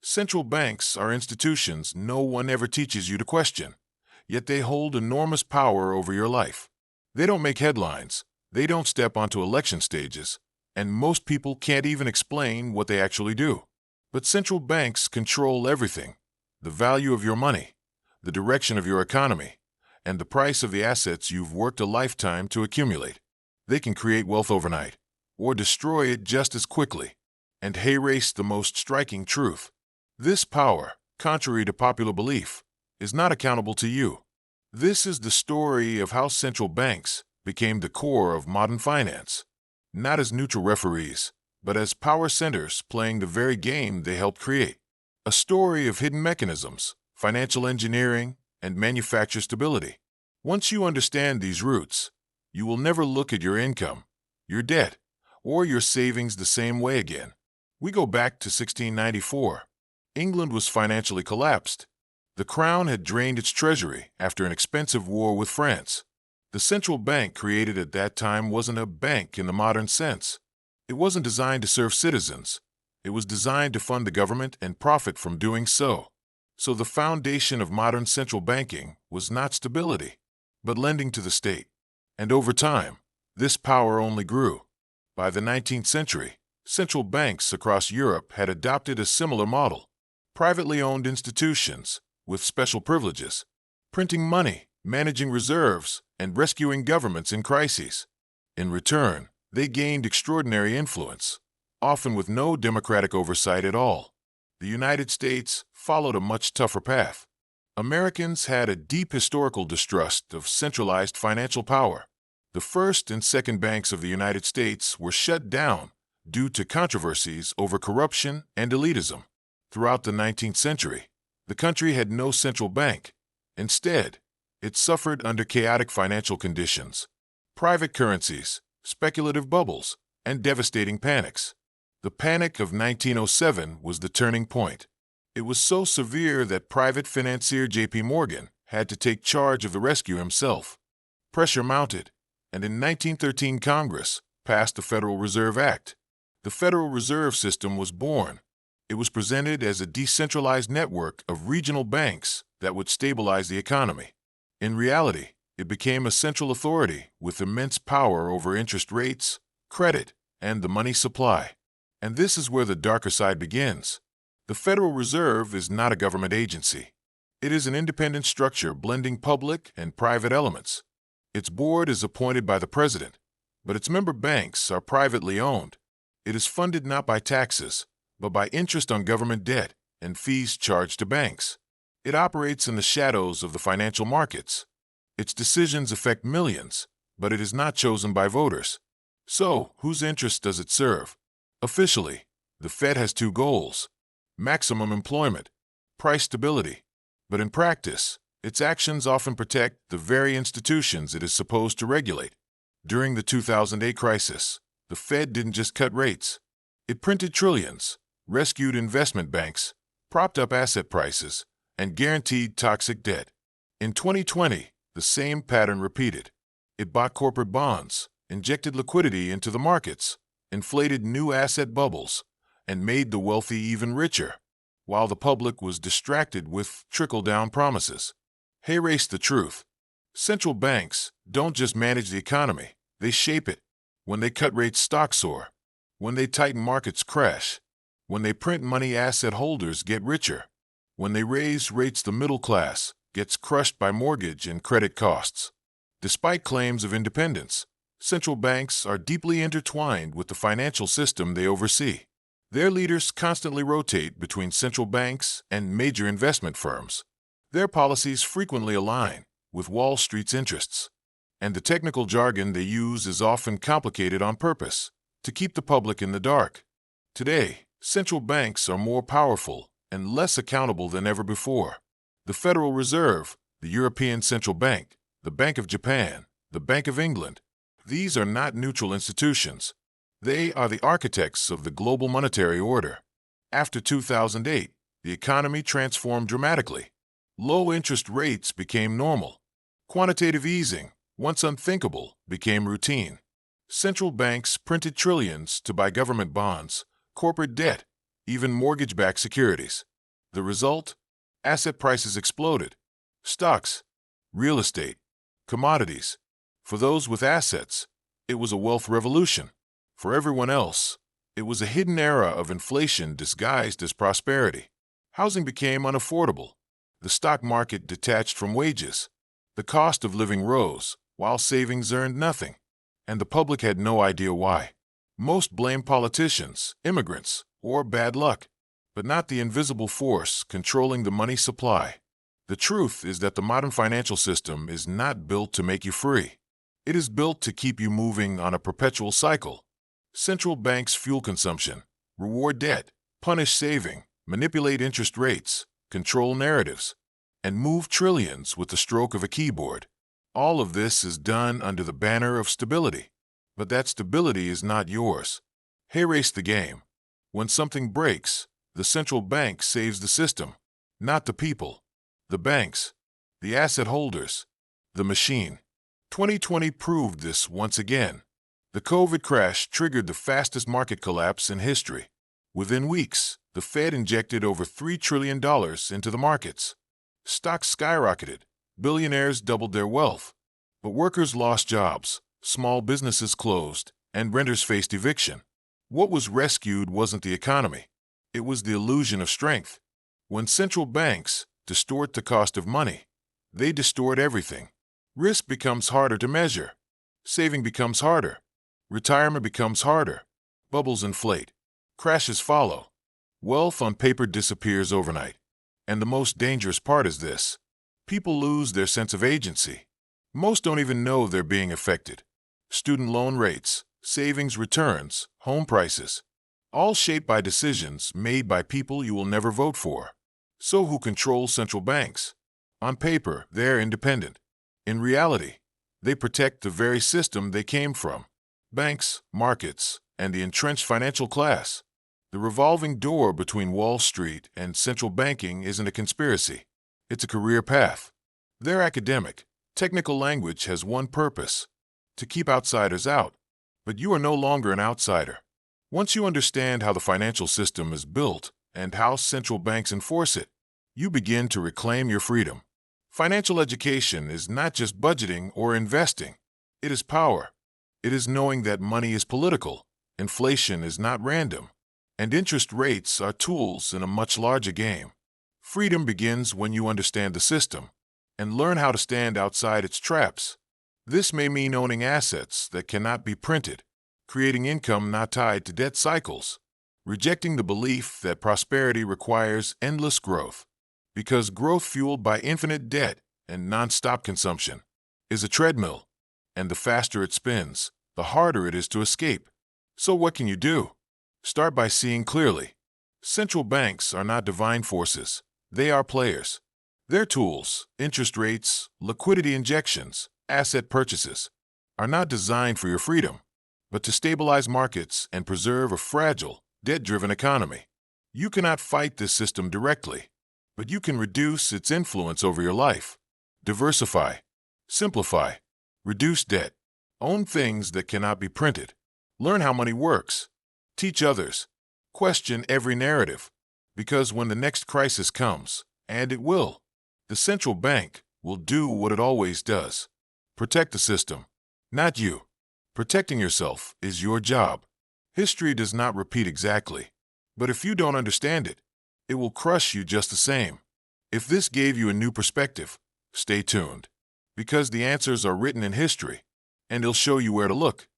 Central banks are institutions no one ever teaches you to question, yet they hold enormous power over your life. They don't make headlines, they don't step onto election stages, and most people can't even explain what they actually do. But central banks control everything: the value of your money, the direction of your economy, and the price of the assets you've worked a lifetime to accumulate. They can create wealth overnight, or destroy it just as quickly. And here's the most striking truth: this power, contrary to popular belief, is not accountable to you. This is the story of how central banks became the core of modern finance, not as neutral referees, but as power centers playing the very game they helped create. A story of hidden mechanisms, financial engineering, and manufactured stability. Once you understand these roots, you will never look at your income, your debt, or your savings the same way again. We go back to 1694. England was financially collapsed. The crown had drained its treasury after an expensive war with France. The central bank created at that time wasn't a bank in the modern sense. It wasn't designed to serve citizens. It was designed to fund the government and profit from doing so. So the foundation of modern central banking was not stability, but lending to the state. And over time, this power only grew. By the 19th century, central banks across Europe had adopted a similar model: privately owned institutions with special privileges, printing money, managing reserves, and rescuing governments in crises. In return, they gained extraordinary influence, often with no democratic oversight at all. The United States followed a much tougher path. Americans had a deep historical distrust of centralized financial power. The first and second banks of the United States were shut down due to controversies over corruption and elitism. Throughout the 19th century, the country had no central bank. Instead, it suffered under chaotic financial conditions, private currencies, speculative bubbles, and devastating panics. The Panic of 1907 was the turning point. It was so severe that private financier J.P. Morgan had to take charge of the rescue himself. Pressure mounted, and in 1913 Congress passed the Federal Reserve Act. The Federal Reserve System was born. It was presented as a decentralized network of regional banks that would stabilize the economy. In reality, it became a central authority with immense power over interest rates, credit, and the money supply. And this is where the darker side begins. The Federal Reserve is not a government agency. It is an independent structure blending public and private elements. Its board is appointed by the president, but its member banks are privately owned. It is funded not by taxes, but by interest on government debt and fees charged to banks. It operates in the shadows of the financial markets. Its decisions affect millions, but it is not chosen by voters. So, whose interests does it serve? Officially, the Fed has two goals: maximum employment, price stability. But in practice, its actions often protect the very institutions it is supposed to regulate. During the 2008 crisis, the Fed didn't just cut rates. It printed trillions, rescued investment banks, propped up asset prices, and guaranteed toxic debt. In 2020, the same pattern repeated. It bought corporate bonds, injected liquidity into the markets, inflated new asset bubbles, and made the wealthy even richer, while the public was distracted with trickle-down promises. Here's the truth: central banks don't just manage the economy, they shape it. When they cut rates, stocks soar. When they tighten, markets crash. When they print money, asset holders get richer. When they raise rates, the middle class gets crushed by mortgage and credit costs. Despite claims of independence, central banks are deeply intertwined with the financial system they oversee. Their leaders constantly rotate between central banks and major investment firms. Their policies frequently align with Wall Street's interests, and the technical jargon they use is often complicated on purpose to keep the public in the dark. Today, central banks are more powerful and less accountable than ever before. The Federal Reserve, the European Central Bank, the Bank of Japan, the Bank of England, these are not neutral institutions. They are the architects of the global monetary order. After 2008, the economy transformed dramatically. Low interest rates became normal. Quantitative easing, once unthinkable, became routine. Central banks printed trillions to buy government bonds, corporate debt, even mortgage-backed securities. The result? Asset prices exploded. Stocks, real estate, commodities. For those with assets, it was a wealth revolution. For everyone else, it was a hidden era of inflation disguised as prosperity. Housing became unaffordable. The stock market detached from wages. The cost of living rose, while savings earned nothing. And the public had no idea why. Most blamed politicians, immigrants, or bad luck, but not the invisible force controlling the money supply. The truth is that the modern financial system is not built to make you free. It is built to keep you moving on a perpetual cycle. Central banks fuel consumption, reward debt, punish saving, manipulate interest rates, control narratives, and move trillions with the stroke of a keyboard. All of this is done under the banner of stability. But that stability is not yours. Race the game. When something breaks, the central bank saves the system, not the people, the banks, the asset holders, the machine. 2020 proved this once again. The COVID crash triggered the fastest market collapse in history. Within weeks, the Fed injected over $3 trillion into the markets. Stocks skyrocketed, billionaires doubled their wealth, but workers lost jobs, small businesses closed, and renters faced eviction. What was rescued wasn't the economy. It was the illusion of strength. When central banks distort the cost of money, they distort everything. Risk becomes harder to measure. Saving becomes harder. Retirement becomes harder. Bubbles inflate. Crashes follow. Wealth on paper disappears overnight. And the most dangerous part is this: people lose their sense of agency. Most don't even know they're being affected. Student loan rates, savings returns, home prices, all shaped by decisions made by people you will never vote for. So who controls central banks? On paper, they're independent. In reality, they protect the very system they came from: banks, markets, and the entrenched financial class. The revolving door between Wall Street and central banking isn't a conspiracy. It's a career path. Their academic, technical language has one purpose: to keep outsiders out. But you are no longer an outsider. Once you understand how the financial system is built and how central banks enforce it, you begin to reclaim your freedom. Financial education is not just budgeting or investing. It is power. It is knowing that money is political, inflation is not random, and interest rates are tools in a much larger game. Freedom begins when you understand the system and learn how to stand outside its traps. This may mean owning assets that cannot be printed, creating income not tied to debt cycles, rejecting the belief that prosperity requires endless growth, because growth fueled by infinite debt and non-stop consumption is a treadmill, and the faster it spins, the harder it is to escape. So what can you do? Start by seeing clearly. Central banks are not divine forces. They are players. Their tools, interest rates, liquidity injections, asset purchases, are not designed for your freedom, but to stabilize markets and preserve a fragile, debt-driven economy. You cannot fight this system directly, but you can reduce its influence over your life. Diversify, simplify, reduce debt, own things that cannot be printed, learn how money works, teach others, question every narrative, because when the next crisis comes, and it will, the central bank will do what it always does: protect the system, not you. Protecting yourself is your job. History does not repeat exactly, but if you don't understand it, it will crush you just the same. If this gave you a new perspective, stay tuned, because the answers are written in history, and it'll show you where to look.